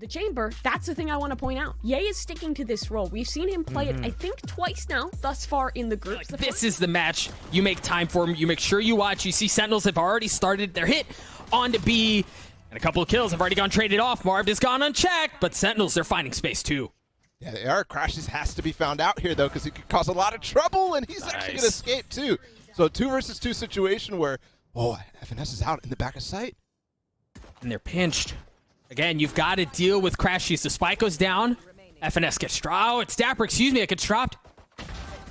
the chamber, that's the thing I want to point out. Ye is sticking to this role. We've seen him play it, I think, twice now, thus far in the groups. This is the match. You make time for him. You make sure you watch. You see Sentinels have already started their hit on to B, and a couple of kills have already gone traded off. Marved has gone unchecked, but Sentinels, they're finding space too. Yeah, they are. crashies has to be found out here, though, because he could cause a lot of trouble, and he's actually going to escape, too. So 2 versus 2 situation where, oh, FNS is out in the back of sight. And they're pinched. Again, you've got to deal with crashies. The spike goes down. FNS gets dropped. Oh, it's dapr. Excuse me, it gets dropped.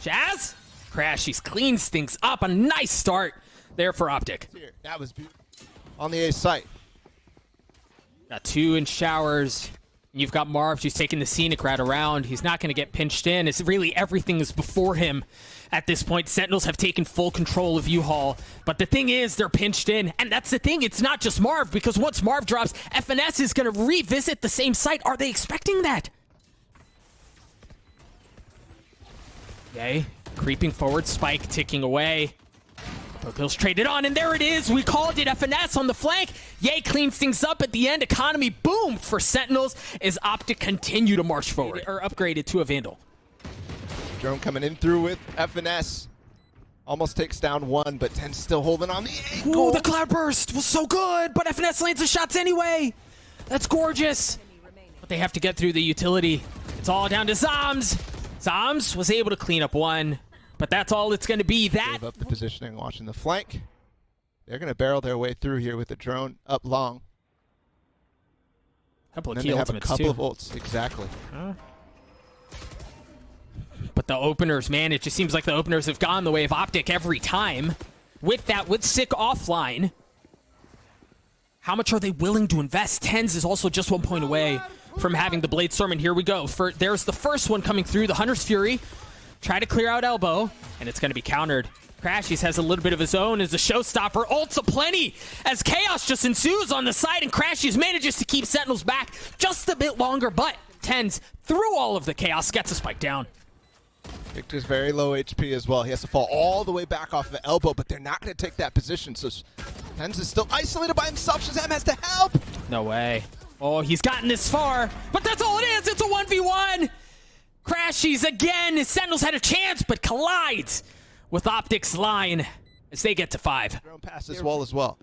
Shaz? crashies cleans things up. A nice start there for OPTIC. That was beautiful. On the A site. Got 2 in showers. You've got Marved, who's taking the scenic route around. He's not going to get pinched in. It's really everything is before him at this point. Sentinels have taken full control of U-Haul. But the thing is, they're pinched in. And that's the thing. It's not just Marved, because once Marved drops, FNS is going to revisit the same site. Are they expecting that? Okay. Creeping forward. Spike ticking away. Kills traded on, and there it is. We called it. FNS on the flank. Ye cleans things up at the end. Economy boom for Sentinels as OPTIC continue to march forward. Or upgraded to a Vandal. Drone coming in through with FNS. Almost takes down 1, but TenZ still holding on the ankle. Ooh, the cloud burst was so good, but FNS lands the shots anyway. That's gorgeous. But they have to get through the utility. It's all down to zombs. Zombs was able to clean up 1. But that's all it's going to be. That gave up the positioning, watching the flank. They're going to barrel their way through here with the drone up long. Couple of and key then they have a ultimates couple too. of ults, exactly. But the openers, man, it just seems like the openers have gone the way of OPTIC every time. With that, with Sick offline, how much are they willing to invest? TenZ is also just 1 point away from having the Blade Storm, and here we go. There's the first one coming through, the Hunter's Fury. Try to clear out elbow, and it's going to be countered. crashies has a little bit of his own as a showstopper. Ults aplenty as chaos just ensues on the side, and crashies manages to keep Sentinels back just a bit longer, but TenZ, through all of the chaos, gets a spike down. Victor's very low HP as well. He has to fall all the way back off the elbow, but they're not going to take that position, so TenZ is still isolated by himself. ShahZaM has to help! No way. Oh, he's gotten this far, but that's all it is. It's a 1v1. crashies again. Sentinels had a chance, but collides with OPTIC's line as they get to 5. Drone past this wall as well.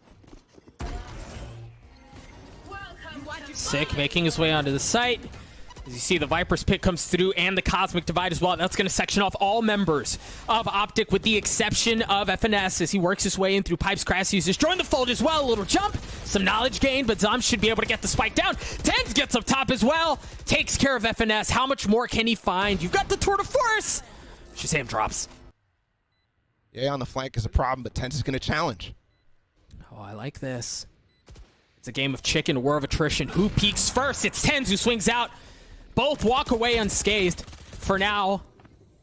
Sick making his way onto the site. As you see, the Viper's Pit comes through and the Cosmic Divide as well. That's going to section off all members of OPTIC with the exception of FNS as he works his way in through pipes. crashies just joined the fold as well. A little jump, some knowledge gain, but zombs should be able to get the spike down. TenZ gets up top as well. Takes care of FNS. How much more can he find? You've got the tour de force. ShahZaM drops. Yeah, on the flank is a problem, but TenZ is going to challenge. Oh, I like this. It's a game of chicken, war of attrition. Who peaks first? It's TenZ who swings out. Both walk away unscathed. For now,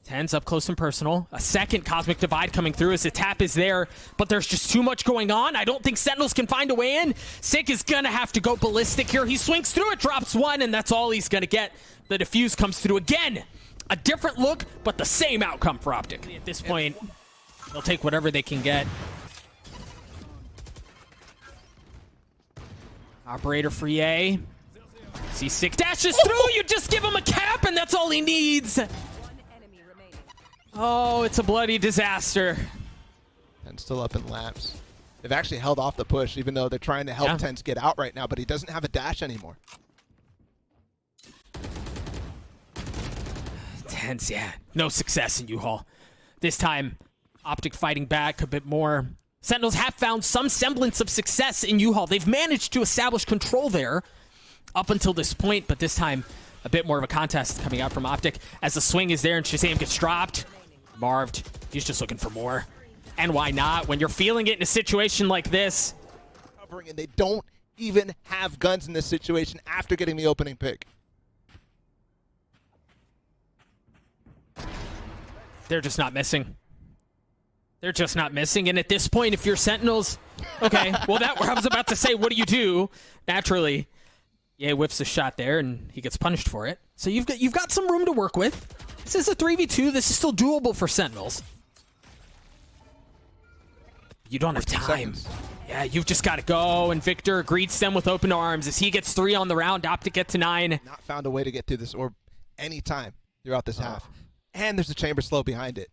TenZ up close and personal. A second Cosmic Divide coming through as the tap is there, but there's just too much going on. I don't think Sentinels can find a way in. Sick is gonna have to go ballistic here. He swings through it, drops 1, and that's all he's gonna get. The defuse comes through again. A different look, but the same outcome for OPTIC. At this point, they'll take whatever they can get. Operator for Ye. See, Sick dashes through. You just give him a cap, and that's all he needs. Oh, it's a bloody disaster. And still up in laps. They've actually held off the push, even though they're trying to help TenZ get out right now, but he doesn't have a dash anymore. TenZ, yeah. No success in U-Haul. This time, OPTIC fighting back a bit more. Sentinels have found some semblance of success in U-Haul. They've managed to establish control there up until this point, but this time a bit more of a contest coming out from OPTIC as the swing is there and ShahZaM gets dropped. Marved, he's just looking for more. And why not? When you're feeling it in a situation like this. And they don't even have guns in this situation after getting the opening pick. They're just not missing. They're just not missing. And at this point, if you're Sentinels, okay, well, that I was about to say, what do you do? Naturally, yeah, whiffs a shot there, and he gets punished for it. So you've got some room to work with. This is a 3v2. This is still doable for Sentinels. You don't have time. Seconds. Yeah, you've just got to go, and Victor greets them with open arms. As he gets 3 on the round, OPTIC get to 9. Not found a way to get through this orb any time throughout this half. And there's a chamber slow behind it.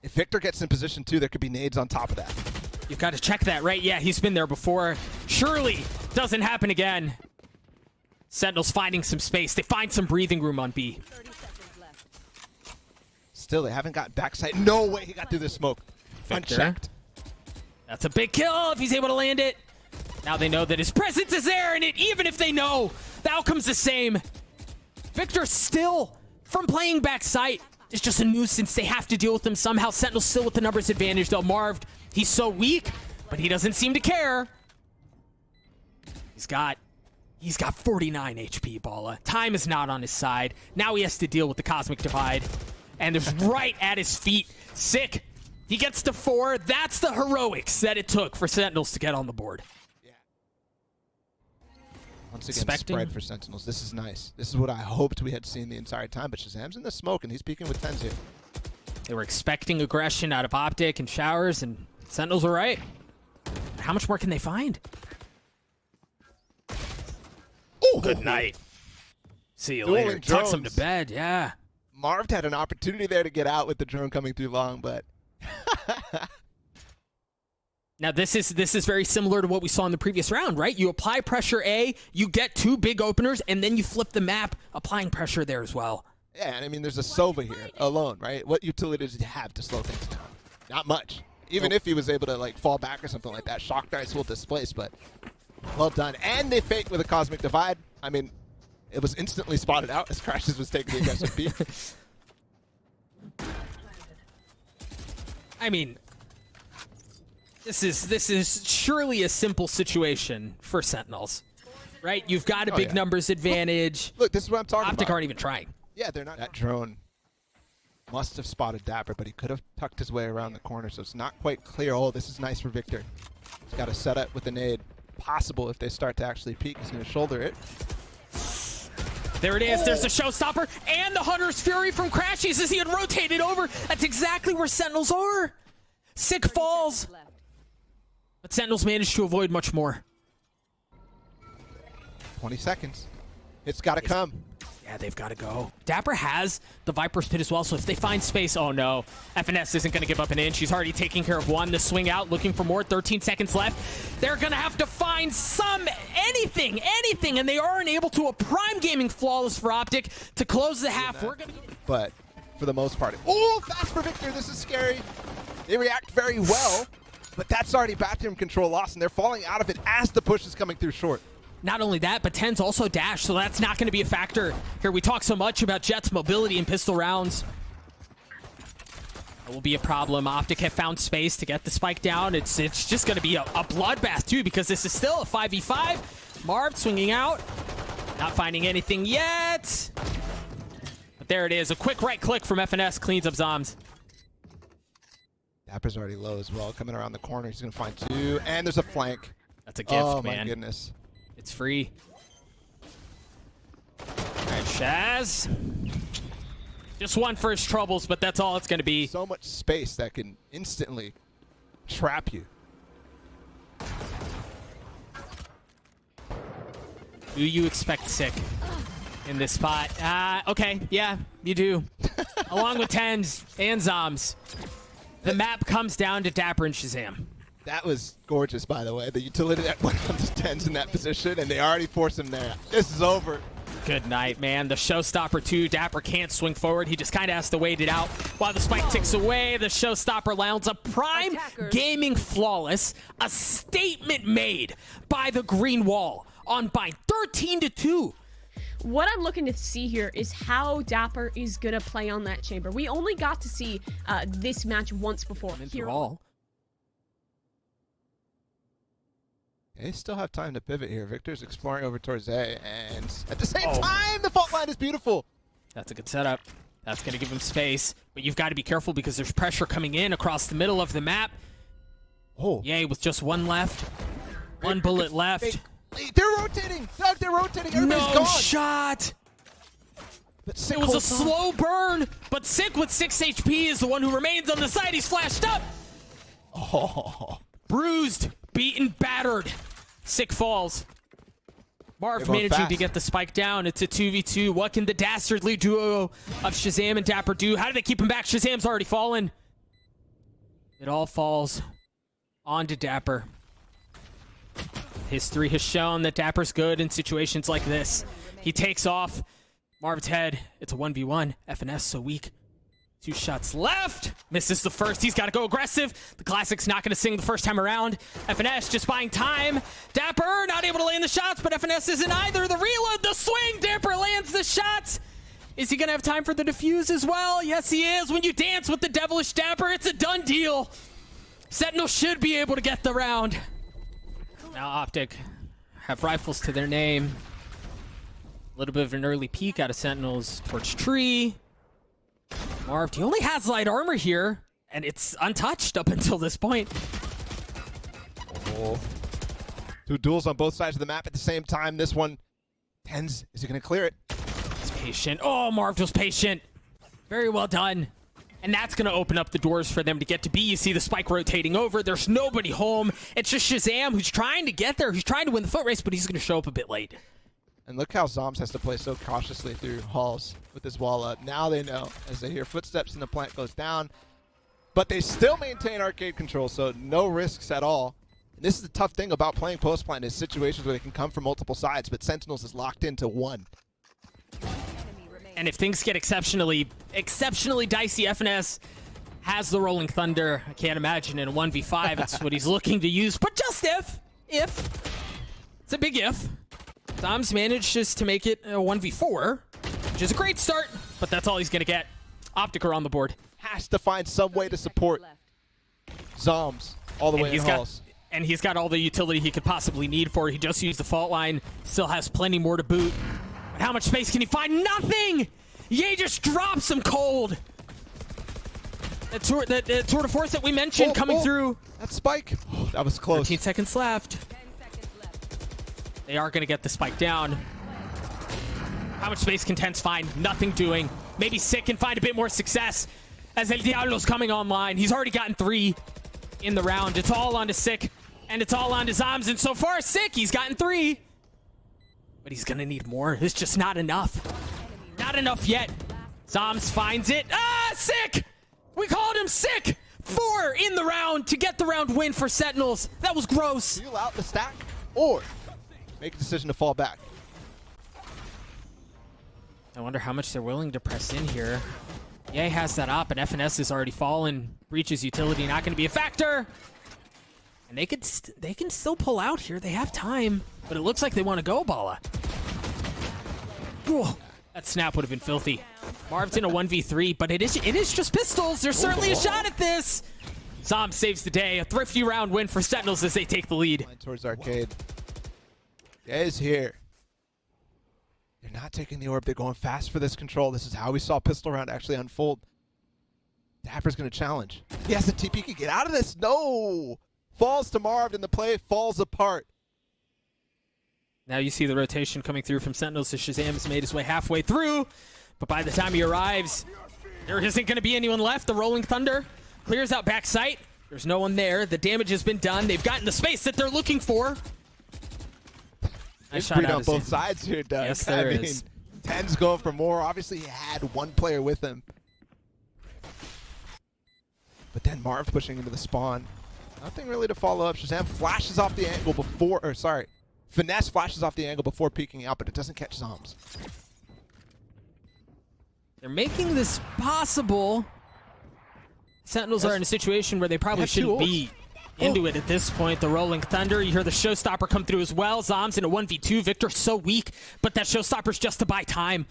If Victor gets in position too, there could be nades on top of that. You've got to check that, right? Yeah, he's been there before. Surely doesn't happen again. Sentinels finding some space. They find some breathing room on B. Still, they haven't got backside. No way he got through the smoke. Victor. Unchecked. That's a big kill if he's able to land it. Now they know that his presence is there, and even if they know, the outcome's the same. Victor still, from playing backside, is just a nuisance. They have to deal with him somehow. Sentinel still with the numbers advantage, though. Marved, he's so weak, but he doesn't seem to care. He's got 49 HP, Balla. Time is not on his side. Now he has to deal with the Cosmic Divide. And there's right at his feet. Sick. He gets to 4. That's the heroics that it took for Sentinels to get on the board. Yeah. Once again, spread for Sentinels. This is nice. This is what I hoped we had seen the entire time, but ShahZaM's in the smoke, and he's peeking with TenZ here. They were expecting aggression out of OPTIC and Showers, and Sentinels were right. How much more can they find? Oh, good night. See you later. Tucks him to bed, yeah. Marved had an opportunity there to get out with the drone coming through long, but... Now, this is very similar to what we saw in the previous round, right? You apply pressure A, you get 2 big openers, and then you flip the map, applying pressure there as well. Yeah, and I mean, there's a Sova here alone, right? What utility does he have to slow things down? Not much. Even if he was able to, like, fall back or something like that, shock darts will displace, but well done. And they fake with a Cosmic Divide. I mean, it was instantly spotted out as crashies was taking the aggressive peek. I mean, this is surely a simple situation for Sentinels, right? You've got a big numbers advantage. Look, this is what I'm talking about. OPTIC aren't even trying. Yeah, they're not. That drone must have spotted dapr, but he could have tucked his way around the corner, so it's not quite clear. Oh, this is nice for Victor. He's got a setup with a nade. Possible if they start to actually peek, he's going to shoulder it. There it is. There's the showstopper and the Hunter's Fury from crashies as he had rotated over. That's exactly where Sentinels are. Sick falls. But Sentinels managed to avoid much more. 20 seconds. It's got to come. Yeah, they've got to go. dapr has the Viper's Pit as well, so if they find space, oh no. FNS isn't going to give up an inch. She's already taking care of 1. The swing out, looking for more. 13 seconds left. They're going to have to find anything, and they aren't able to. A prime gaming flawless for OPTIC to close the half. We're going to. But for the most part, oh, fast for Victor. This is scary. They react very well, but that's already bathroom control lost, and they're falling out of it as the push is coming through short. Not only that, but TenZ also dashed, so that's not going to be a factor. Here, we talk so much about Jett's mobility in pistol rounds. That will be a problem. OPTIC have found space to get the spike down. It's just going to be a bloodbath, too, because this is still a 5v5. Marved swinging out. Not finding anything yet. But there it is. A quick right click from FNS cleans up zombs. dapr's already low as well. Coming around the corner, he's going to find 2. And there's a flank. That's a gift, man. Oh, my goodness. It's free. All right, Shaz. Just 1 for his troubles, but that's all it's going to be. So much space that can instantly trap you. Do you expect Sick in this spot? Okay, yeah, you do. Along with TenZ and zombs. The map comes down to dapr and ShahZaM. That was gorgeous, by the way. The utility that went on to TenZ in that position, and they already forced him there. This is over. Good night, man. The showstopper, too. dapr can't swing forward. He just kind of has to wait it out while the spike ticks away. The showstopper lands a prime gaming flawless. A statement made by the green wall on Bind. 13-2. What I'm looking to see here is how dapr is going to play on that chamber. We only got to see this match once before. Here all. They still have time to pivot here. Victor's exploring over towards A, and at the same time, the fault line is beautiful. That's a good setup. That's going to give him space, but you've got to be careful because there's pressure coming in across the middle of the map. Oh. Yay, with just 1 left. 1 bullet left. They're rotating. Doug, they're rotating. Everybody's no gone. Shot. But Sick it was a holds on. slow burn, but Sick with 6 HP is the one who remains on the side. He's flashed up. Oh. Bruised. beaten, battered. Sick falls. Marv going managing fast. to get the spike down. It's a 2v2. What can the dastardly duo of ShahZaM and dapr do? How do they keep him back? ShahZam's already fallen. It all falls onto dapr. History has shown that dapr's good in situations like this. He takes off Marv's head. It's a 1v1. FNS so weak. 2 shots left. Misses the first. He's got to go aggressive. The Classic's not going to sing the first time around. FNS just buying time. dapr not able to land the shots, but FNS isn't either. The reload, the swing. dapr lands the shots. Is he going to have time for the defuse as well? Yes, he is. When you dance with the devilish dapr, it's a done deal. Sentinel should be able to get the round. Now OPTIC have rifles to their name. A little bit of an early peek out of Sentinels towards tree. Marved, he only has light armor here, and it's untouched up until this point. Oh. 2 duels on both sides of the map at the same time. This one, TenZ, is he going to clear it? He's patient. Oh, Marved was patient. Very well done. And that's going to open up the doors for them to get to B. You see the spike rotating over. There's nobody home. It's just ShahZaM who's trying to get there. Who's trying to win the foot race, but he's going to show up a bit late. And look how zombs has to play so cautiously through halls with this wall up. Now they know as they hear footsteps and the plant goes down. But they still maintain arcade control, so no risks at all. And this is the tough thing about playing post plant is situations where they can come from multiple sides, but Sentinels is locked into one. And if things get exceptionally dicey, FNS has the Rolling Thunder. I can't imagine in a 1v5 it's what he's looking to use. But just if. It's a big if. zombs manages to make it a 1v4, which is a great start, but that's all he's going to get. OPTIC are on the board. Has to find some way to support zombs all the way in halls. And he's got all the utility he could possibly need for it. He just used the fault line. Still has plenty more to boot. But how much space can he find? Nothing! Ye just drops him cold. That tour de force that we mentioned coming through. That spike. Oh, that was close. 13 seconds left. They are going to get the spike down. How much space can TenZ find? Nothing doing. Maybe Sick can find a bit more success as El Diablo's coming online. He's already gotten 3 in the round. It's all on to Sick, and it's all on to zombs. And so far, Sick, he's gotten 3. But he's going to need more. It's just not enough. Not enough yet. zombs finds it. Ah, Sick! We called him Sick! 4 in the round to get the round win for Sentinels. That was gross. Seal out the stack or make a decision to fall back. I wonder how much they're willing to press in here. Ye has that up, and FNS is already fallen. Breach's utility not going to be a factor. And they can still pull out here. They have time, but it looks like they want to go, Bala. Ooh, that snap would have been filthy. Marv's in a 1v3, but it is just pistols. There's certainly a shot at this. Zom saves the day. A thrifty round win for Sentinels as they take the lead. Towards arcade. Is here. They're not taking the orb. They're going fast for this control. This is how we saw pistol round actually unfold. dapr's going to challenge. Yes, the TP can get out of this. No! Falls to Marved, and the play falls apart. Now you see the rotation coming through from Sentinels as ShahZaM has made his way halfway through. But by the time he arrives, there isn't going to be anyone left. The Rolling Thunder clears out back sight. There's no one there. The damage has been done. They've gotten the space that they're looking for. Nice shot on both sides here, Doug. Yes, there is. TenZ going for more. Obviously, he had one player with him. But then Marv pushing into the spawn. Nothing really to follow up. ShahZaM flashes off the angle before, or sorry, Finesse flashes off the angle before peeking out, but it doesn't catch zombs. They're making this possible. Sentinels are in a situation where they probably shouldn't be into it at this point. The Rolling Thunder, you hear the Showstopper come through as well. Zombs in a 1v2. Victor's so weak, but that Showstopper's just to buy time.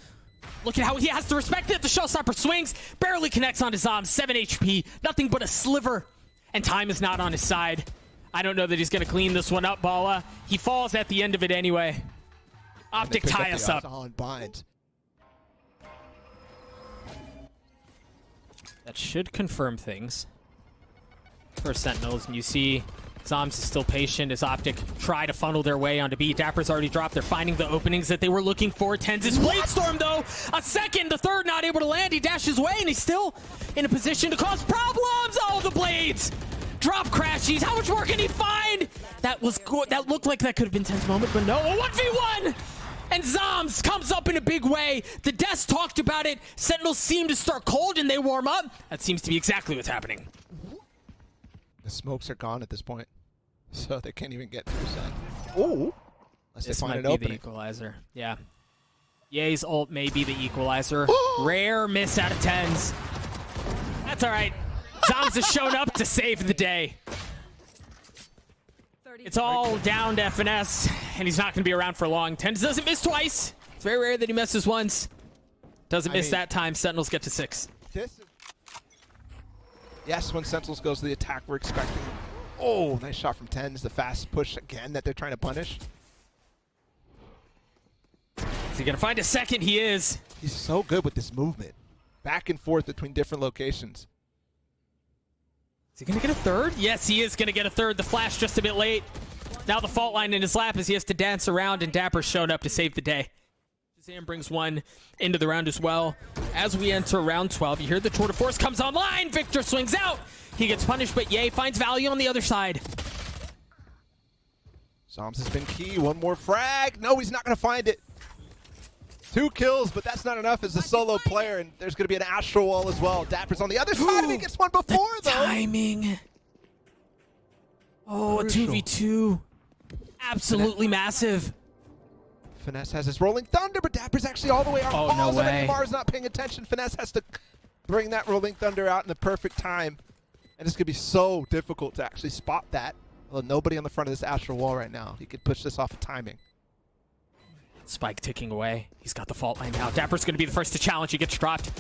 Look at how he has to respect it. The Showstopper swings, barely connects onto Zombs. 7 HP, nothing but a sliver. And time is not on his side. I don't know that he's going to clean this one up, Bala. He falls at the end of it anyway. OPTIC tie us up. That should confirm things for Sentinels. And you see Zombs is still patient as OPTIC try to funnel their way onto B. dapr's already dropped. They're finding the openings that they were looking for. TenZ's Bladestorm, though. A second. The third not able to land. He dashes away, and he's still in a position to cause problems. Oh, the blades drop, crashies. How much more can he find? That was good. That looked like that could have been TenZ moment, but no. A 1v1! And zombs comes up in a big way. The Deaths talked about it. Sentinels seem to start cold and they warm up. That seems to be exactly what's happening. The smokes are gone at this point, so they can't even get through side. Ooh. Unless This they find might an be opening. the equalizer. Yeah. Ye's ult may be the equalizer. Rare miss out of TenZ. That's all right. Zombs has shown up to save the day. It's all down to FNS, and he's not going to be around for long. TenZ doesn't miss twice. It's very rare that he misses once. Doesn't miss that time. Sentinels get to 6. Yes, when Sentinels goes to the attack, we're expecting. Oh, nice shot from TenZ. The fast push again that they're trying to punish. Is he going to find a second? He is. He's so good with this movement. Back and forth between different locations. Is he going to get a third? Yes, he is going to get a third. The flash just a bit late. Now the fault line in his lap as he has to dance around, and dapr's shown up to save the day. ShahZaM brings one into the round as well. As we enter round 12, you hear the tour de force comes online. Victor swings out. He gets punished, but Ye finds value on the other side. Zombs has been key. One more frag. No, he's not going to find it. 2 kills, but that's not enough as a solo player, and there's going to be an astral wall as well. dapr's on the other side, and he gets one before, though. Timing. Oh, a 2v2. Absolutely massive. Finesse has his rolling thunder, but dapr's actually all the way out. Oh, no way. Mar's not paying attention. Finesse has to bring that rolling thunder out in the perfect time. And it's going to be so difficult to actually spot that. Well, nobody on the front of this astral wall right now. He could push this off of timing. Spike ticking away. He's got the fault line now. dapr's going to be the first to challenge. He gets dropped.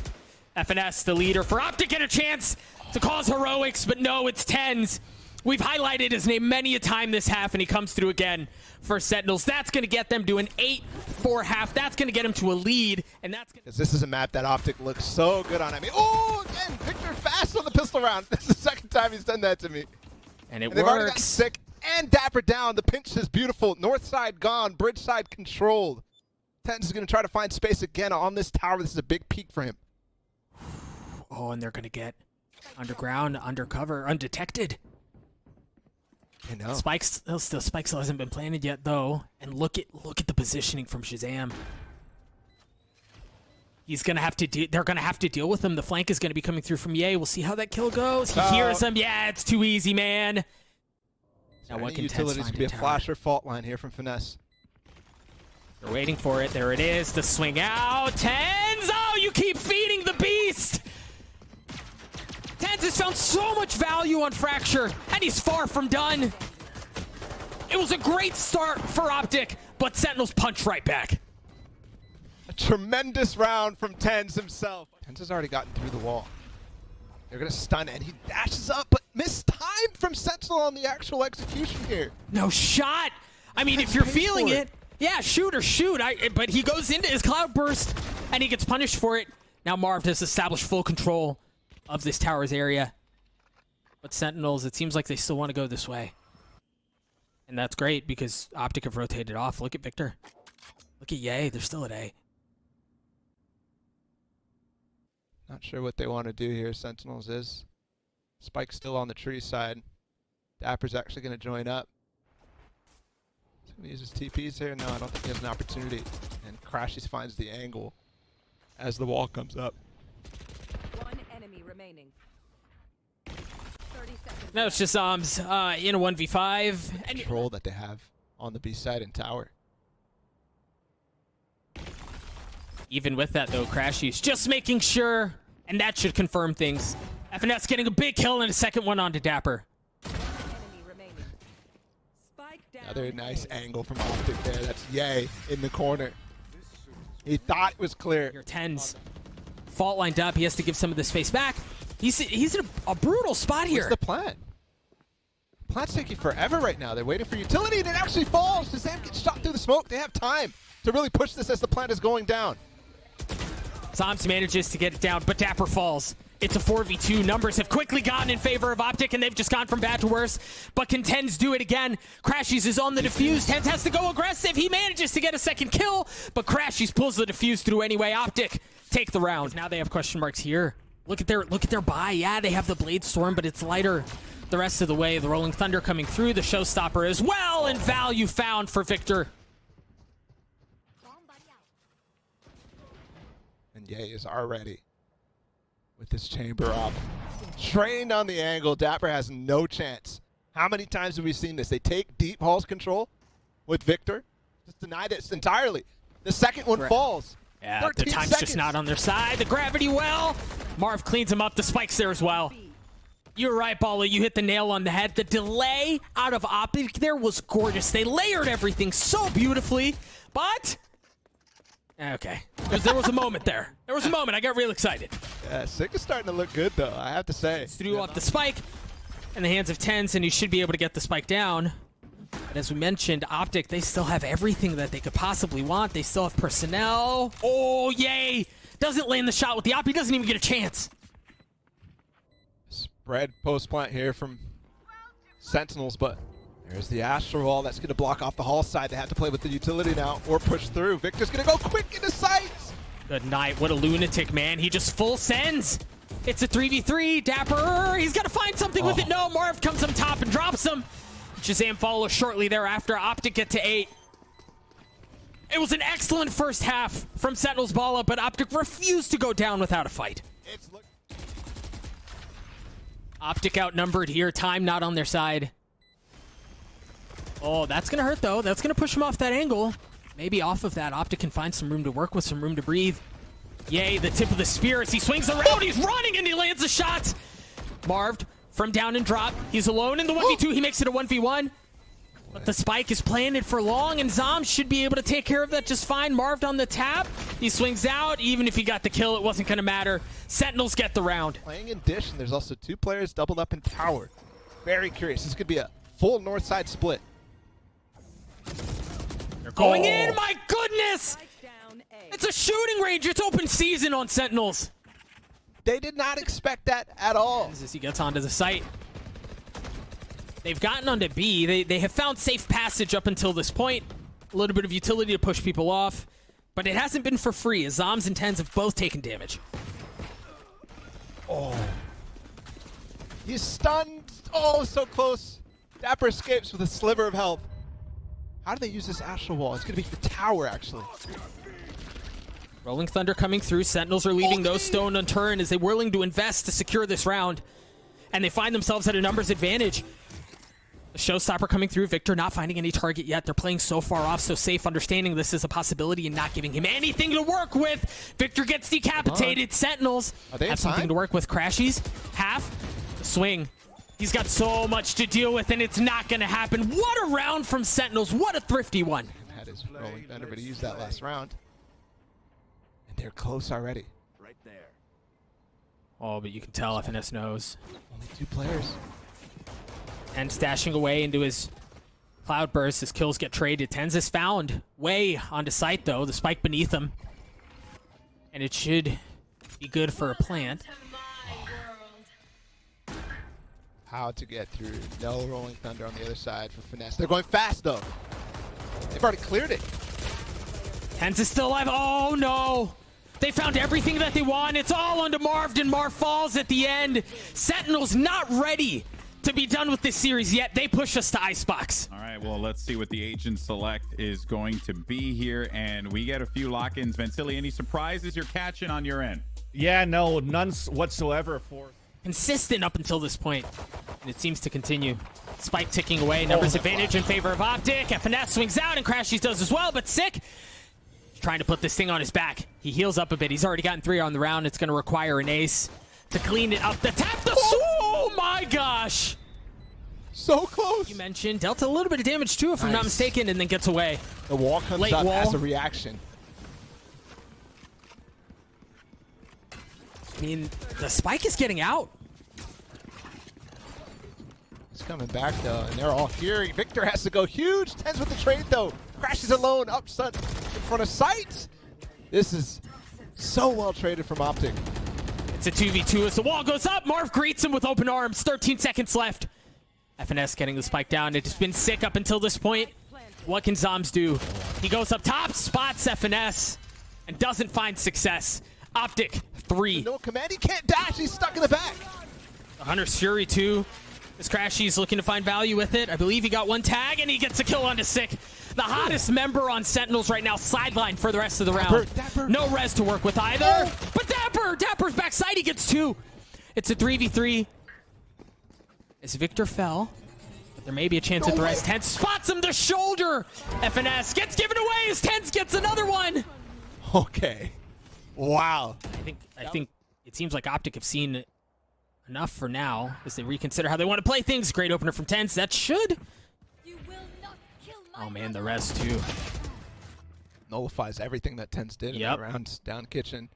FNS, the leader for OPTIC, get a chance to cause heroics, but no, it's TenZ. We've highlighted his name many a time this half, and he comes through again for Sentinels. That's going to get them to an 8-4 half. That's going to get him to a lead, and that's going to... This is a map that OPTIC looks so good on. I mean, oh, again, Victor fast on the pistol round. This is the second time he's done that to me. And it they've already gotten works. sick, and dapr down. The pinch is beautiful. North side gone, bridge side controlled. TenZ is going to try to find space again on this tower. This is a big peak for him. Oh, and they're going to get underground, undercover, undetected. I know. Spike still hasn't been planted yet, though. And look at the positioning from ShahZaM. He's gonna have to they're gonna have to deal with him. The flank is gonna be coming through from Ye. We'll see how that kill goes. He hears him. Yeah, it's too easy, man. Now what can utilities TenZ could be a find in flash or fault line here from Finesse. They're waiting for it. There it is. The swing out. TenZ! Oh, you keep feeding the beast! TenZ has found so much value on Fracture, and he's far from done. It was a great start for OPTIC, but Sentinels punch right back. A tremendous round from TenZ himself. TenZ has already gotten through the wall. They're going to stun, and he dashes up, but missed time from Sentinel on the actual execution here. No shot. I mean, if you're feeling it, yeah, shoot or shoot. But he goes into his cloud burst, and he gets punished for it. Now Marved has established full control of this tower's area. But Sentinels, it seems like they still want to go this way. And that's great because OPTIC have rotated off. Look at Victor. Look at Ye. They're still at A. Not sure what they want to do here, Sentinels is. Spike's still on the tree side. dapr's actually going to join up. He's going to use his TPs here. No, I don't think he has an opportunity. And crashies finds the angle as the wall comes up. One enemy remaining. 30 seconds. Now it's just zombs in a 1v5. And Control that they have on the B side and tower. even with that, though, crashies just making sure, and that should confirm things. FNS getting a big kill and a second one onto dapr. Enemy remaining. Spike down. Another nice angle from OPTIC there. That's Ye in the corner. He thought it was clear. Here, TenZ. Fault lined up. He has to give some of the space back. He's in a brutal spot here. What's the plan? Plan's taking forever right now. They're waiting for utility, and it actually falls. ShahZaM gets shot through the smoke. They have time to really push this as the plant is going down. zombs manages to get it down, but dapr falls. It's a 4v2. Numbers have quickly gotten in favor of OPTIC, and they've just gone from bad to worse. But can TenZ do it again? crashies is on the defuse. TenZ has to go aggressive. He manages to get a second kill, but crashies pulls the defuse through anyway. OPTIC take the round. Now they have question marks here. Look at their buy. Yeah, they have the Blade Storm, but it's lighter. the rest of the way. The Rolling Thunder coming through, the Showstopper as well, and value found for Victor. And Ye is already with this chamber up. Trained on the angle, dapr has no chance. How many times have we seen this? They take deep Hall's control with Victor, just denied it entirely. The second one falls. Yeah, the time's seconds. just not on their side. The gravity well. Marv cleans him up. The spike's there as well. You're right, Bala. You hit the nail on the head. The delay out of OPTIC there was gorgeous. They layered everything so beautifully, but... Okay. There was a moment there. There was a moment. I got real excited. Yeah, Sick is starting to look good, though, I have to say. Threw up the spike in the hands of TenZ, and he should be able to get the spike down. But as we mentioned, OPTIC, they still have everything that they could possibly want. They still have personnel. Oh, yay! Doesn't land the shot with the op. He doesn't even get a chance. Spread post plant here from Sentinels, but there's the Astral Wall that's going to block off the Hall side. They have to play with the utility now or push through. Victor's going to go quick into sights. Good night. What a lunatic, man. He just full sends. It's a 3v3. dapr, he's got to find something with it. No, Marv comes on top and drops him. ShahZaM follows shortly thereafter. OPTIC get to 8. It was an excellent first half from Sentinels Bala, but OPTIC refused to go down without a fight. OPTIC outnumbered here. Time not on their side. Oh, that's going to hurt, though. That's going to push him off that angle. Maybe off of that, OPTIC can find some room to work with, some room to breathe. Yay, the tip of the spear as he swings around. He's running and he lands a shot. Marved from down and drop. He's alone in the 1v2. He makes it a 1v1. But the spike is planted for long, and zombs should be able to take care of that just fine. Marved on the tap. He swings out. Even if he got the kill, it wasn't going to matter. Sentinels get the round. Playing in Dish, and there's also 2 players doubled up in Tower. Very curious. This could be a full north side split. They're going in. My goodness! It's a shooting range. It's open season on Sentinels. They did not expect that at all. As he gets onto the site. They've gotten onto B. They have found safe passage up until this point. A little bit of utility to push people off. But it hasn't been for free, as zombs and TenZ have both taken damage. Oh. He's stunned. Oh, so close. dapr escapes with a sliver of health. How do they use this Astral Wall? It's going to be for Tower, actually. Rolling Thunder coming through. Sentinels are leaving no stone unturned as they're willing to invest to secure this round. And they find themselves at a numbers advantage. The Showstopper coming through. Victor not finding any target yet. They're playing so far off, so safe, understanding this is a possibility and not giving him anything to work with. Victor gets decapitated. Sentinels have something to work with. Crashies, half, the swing. He's got so much to deal with, and it's not going to happen. What a round from Sentinels. What a thrifty one. Had his Rolling Thunder, but he used that last round. And they're close already. Right there. Oh, but you can tell FNS knows. Only 2 players. And stashing away into his cloud burst. His kills get traded. TenZ is found way onto site, though. The spike beneath him. And it should be good for a plant. How to get through. No Rolling Thunder on the other side for Finesse. They're going fast, though. They've already cleared it. TenZ is still alive. Oh, no. They found everything that they want. It's all onto Marved, and Marv falls at the end. Sentinels not ready to be done with this series yet. They push us to Icebox. All right, well, let's see what the agent select is going to be here, and we get a few lock-ins. Ventili, any surprises you're catching on your end? Yeah, no, none whatsoever for... Consistent up until this point, and it seems to continue. Spike ticking away, numbers advantage in favor of OPTIC. FNS swings out, and crashies does as well, but Sick trying to put this thing on his back. He heals up a bit. He's already gotten 3 on the round. It's going to require an ace to clean it up. The tap, oh my gosh! So close. You mentioned dealt a little bit of damage too, if I'm not mistaken, and then gets away. The wall comes Late up wall. as a reaction. I mean, the spike is getting out. He's coming back, though, and they're all here. Victor has to go huge. TenZ with the trade, though. Crashes alone up in front of sight. This is so well traded from OPTIC. It's a 2v2 as the wall goes up. Marv greets him with open arms. 13 seconds left. FNS getting the spike down. It's been Sick up until this point. What can zombs do? He goes up top, spots FNS, and doesn't find success. OPTIC 3. No command. He can't dash. He's stuck in the back. Hunter's Fury 2. This crashies looking to find value with it. I believe he got one tag, and he gets a kill onto Sick. The hottest member on Sentinels right now, sidelined for the rest of the round. Dapr. No res to work with either. But Dapper's backside, he gets 2. It's a 3v3. As Victor fell, but there may be a chance at the res. TenZ spots him, the shoulder. FNS gets given away as TenZ gets another one. Okay. Wow. I think it seems like OPTIC have seen enough for now as they reconsider how they want to play things. Great opener from TenZ. That should. Oh man, the res too. Nullifies everything that TenZ did in Yep. the rounds down kitchen.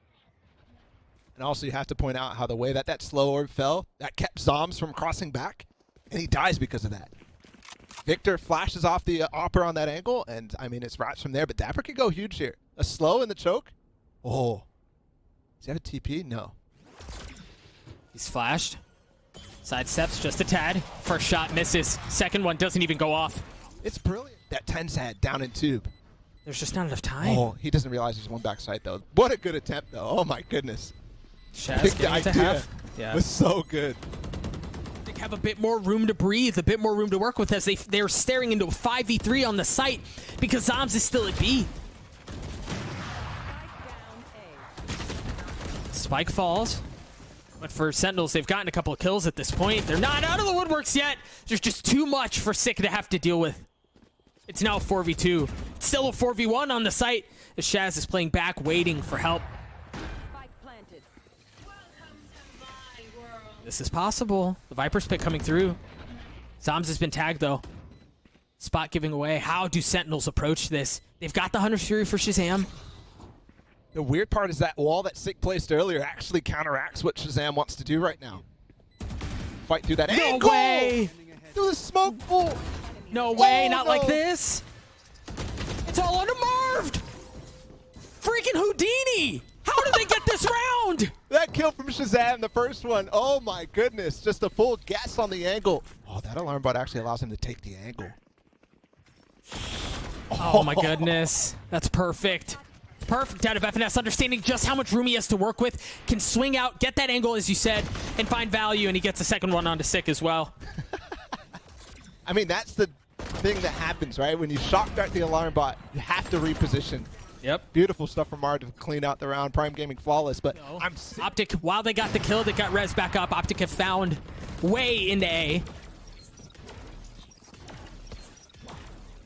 And also you have to point out how the way that slow orb fell, that kept zombs from crossing back, and he dies because of that. Victor flashes off the opera on that angle, and I mean, it's wraps from there, but dapr could go huge here. A slow in the choke. Oh. Does he have a TP? No. He's flashed. Sidesteps just a tad. First shot misses. Second one doesn't even go off. It's brilliant that TenZ had down in tube. There's just not enough time. Oh, he doesn't realize there's one backside, though. What a good attempt, though. Oh, my goodness. Shaz I think the getting to idea half. Yeah. was so good. They have a bit more room to breathe, a bit more room to work with as they're staring into a 5v3 on the site because zombs is still at B. Spike falls. But for Sentinels, they've gotten a couple of kills at this point. They're not out of the woodworks yet. There's just too much for Sick to have to deal with. It's now a 4v2. It's still a 4v1 on the site as Shaz is playing back, waiting for help. This is possible. The Viper's pick coming through. Zombs has been tagged, though. Spot giving away. How do Sentinels approach this? They've got the Hunter's Fury for ShahZaM. The weird part is that wall that Sick placed earlier actually counteracts what ShahZaM wants to do right now. Fight through that No angle! way! Through the smoke pool! No way, Oh, not no. like this! It's all under Marved! Freaking Houdini! How did they get this round? That kill from ShahZaM, the first one. Oh my goodness, just a full guess on the angle. Oh, that alarm bot actually allows him to take the angle. Oh my goodness. That's perfect. Perfect out of FNS, understanding just how much room he has to work with. Can swing out, get that angle, as you said, and find value, and he gets a second one onto Sick as well. I mean, that's the thing that happens, right? When you shock dart the alarm bot, you have to reposition. Yep. Beautiful stuff from Marved to clean out the round. Prime Gaming flawless, but I'm OPTIC, while they got the kill, they got res back up. OPTIC have found way into A.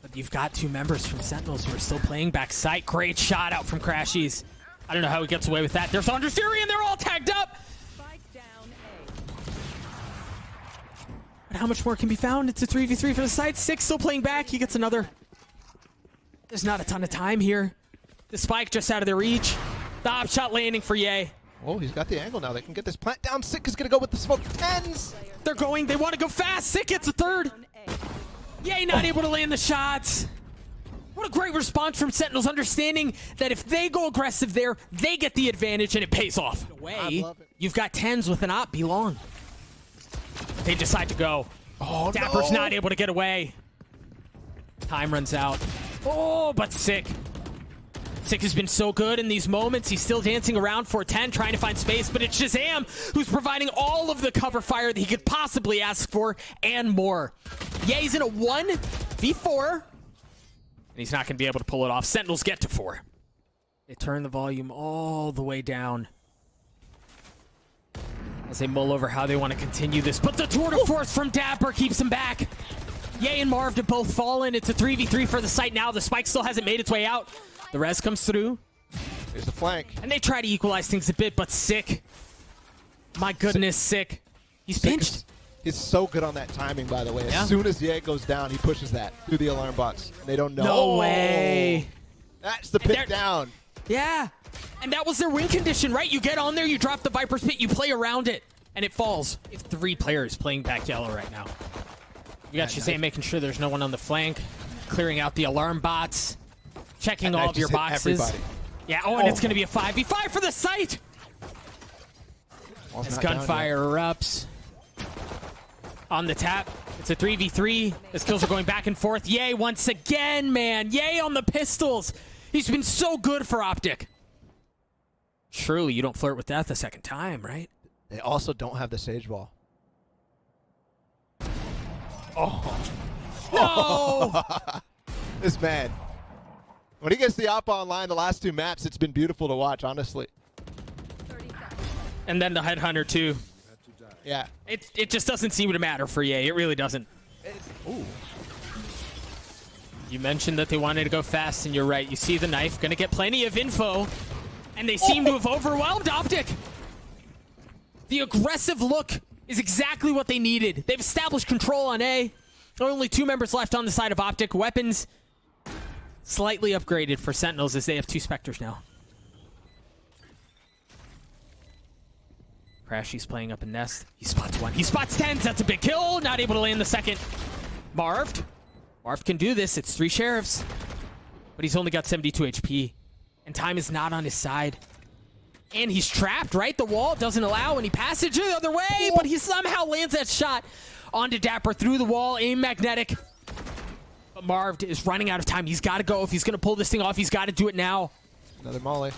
But you've got 2 members from Sentinels who are still playing back site. Great shot out from crashies. I don't know how he gets away with that. There's Hunter's Fury, and they're all tagged up. But how much more can be found? It's a 3v3 for the site. Sick still playing back. He gets another. There's not a ton of time here. The spike just out of their reach. The op shot landing for Ye. oh, he's got the angle now. They can get this plant down. Sick is going to go with the smoke. TenZ! They're going. They want to go fast. Sick gets a third. Ye not able to land the shots. What a great response from Sentinels, understanding that if they go aggressive there, they get the advantage and it pays off. I love it. You've got TenZ with an op belong. They decide to go. Oh, Dapper's no. not able to get away. Time runs out. Oh, but Sick. Sick has been so good in these moments. He's still dancing around for 10, trying to find space, but it's ShahZaM who's providing all of the cover fire that he could possibly ask for and more. Yeah, he's in a 1v4, and he's not going to be able to pull it off. Sentinels get to 4. They turn the volume all the way down as they mull over how they want to continue this, but the tour de force from dapr keeps him back. Ye and Marved have both fallen. It's a 3v3 for the site now. The spike still hasn't made its way out. The res comes through. There's the flank. And they try to equalize things a bit, but Sick. My goodness, Sick. He's pinched. He's so good on that timing, by the way. Yeah. As soon as the egg goes down, he pushes that through the alarm bots. They don't know. No way. That's the pick down. Yeah. And that was their win condition, right? You get on there, you drop the Viper's Pit, you play around it, and it falls. It's 3 players playing back yellow right now. You got ShahZaM making sure there's no one on the flank, clearing out the alarm bots, checking all of your boxes. Everybody. Yeah, and it's going to be a 5v5 for the site. As gunfire erupts. On the tap, it's a 3v3. As kills are going back and forth. Ye once again, man. Ye on the pistols. He's been so good for OPTIC. Surely you don't flirt with death a second time, right? They also don't have the Sage Ball. No! This man. When he gets the op online the last two maps, it's been beautiful to watch, honestly. 30 seconds. And then the headhunter too. Yeah. It just doesn't seem to matter for EA. It really doesn't. Ooh. You mentioned that they wanted to go fast, and you're right. You see the knife, gonna get plenty of info, and they seem to have overwhelmed OPTIC. The aggressive look is exactly what they needed. They've established control on A. There are only 2 members left on the side of OPTIC. Weapons slightly upgraded for Sentinels as they have 2 Spectres now. crashies playing up in nest. He spots one. He spots TenZ. That's a big kill. Not able to land the second. Marved. Marved can do this. It's 3 sheriffs. But he's only got 72 HP. And time is not on his side. And he's trapped, right? The wall doesn't allow any passage the other way, but he somehow lands that shot onto dapr through the wall, aim magnetic. But Marved is running out of time. He's got to go. If he's going to pull this thing off, he's got to do it now. Another molly.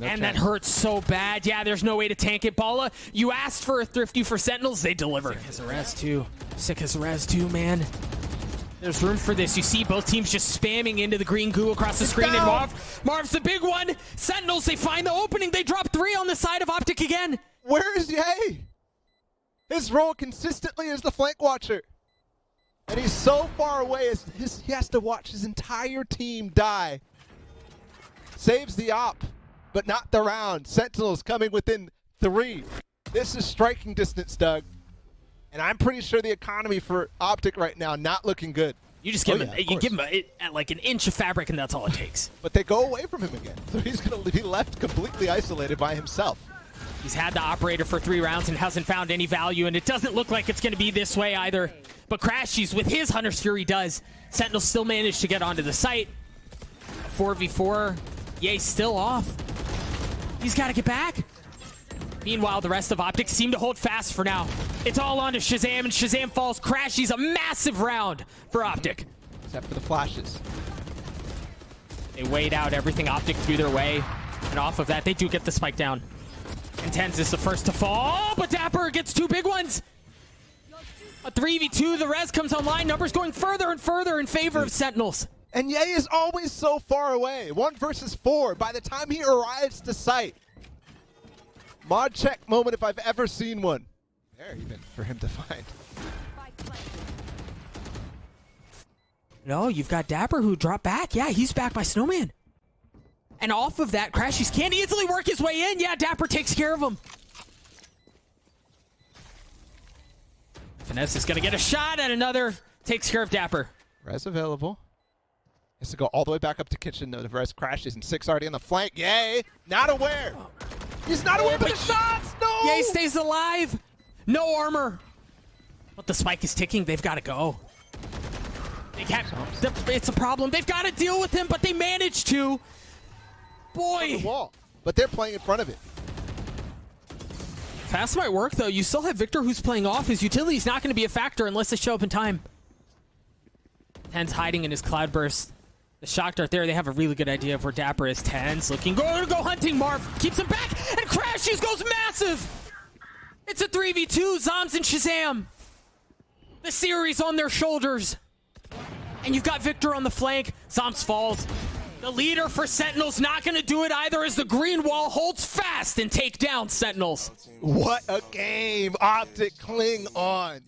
And that hurts so bad. Yeah, there's no way to tank it. Bala, you asked for a thrifty for Sentinels. They deliver. Sick as a res, too. Sick as a res, too, man. There's room for this. You see both teams just spamming into the green goo across the screen. And Marv's the big one. Sentinels, they find the opening. They drop 3 on the side of OPTIC again. Where is Ye? His role consistently is the flank watcher. And he's so far away, he has to watch his entire team die. Saves the op, but not the round. Sentinels coming within 3. This is striking distance, Doug. And I'm pretty sure the economy for OPTIC right now not looking good. You just give him, you give him like an inch of fabric, and that's all it takes. But they go away from him again, so he's going to be left completely isolated by himself. He's had the operator for 3 rounds and hasn't found any value, and it doesn't look like it's going to be this way either. But crashies with his Hunter's Fury does. Sentinels still managed to get onto the site. 4v4. Ye's still off. He's got to get back. Meanwhile, the rest of OPTIC seem to hold fast for now. It's all on to ShahZaM, and ShahZaM falls. crashies a massive round for OPTIC. Except for the flashes. They wait out everything OPTIC threw their way. And off of that, they do get the spike down. And TenZ is the first to fall, but dapr gets 2 big ones. A 3v2, the res comes online. Numbers going further and further in favor of Sentinels. And Ye is always so far away. 1 versus 4. By the time he arrives to site. Mod check moment if I've ever seen one. There even for him to find. No, you've got dapr who dropped back. Yeah, he's back by Snowman. And off of that, crashies can't easily work his way in. Yeah, dapr takes care of him. Finesse is going to get a shot at another. Takes care of dapr. Res available. Has to go all the way back up to kitchen though. The res crashes and 6 already on the flank. Ye not aware. He's not aware of the shots. No. Ye stays alive. No armor. But the spike is ticking. They've got to go. They can't. It's a problem. They've got to deal with him, but they managed to. Boy. The wall. But they're playing in front of it. Fast might work though. You still have Victor who's playing off. His utility's not going to be a factor unless they show up in time. TenZ hiding in his cloudburst. The shock dart there, they have a really good idea of where dapr is. TenZ looking, go hunting. Marv keeps him back, and crashies goes massive. It's a 3v2, zombs and ShahZaM. The series on their shoulders. And you've got Victor on the flank. Zombs falls. The leader for Sentinels not going to do it either as the green wall holds fast and take down Sentinels. What a game. OPTIC cling on.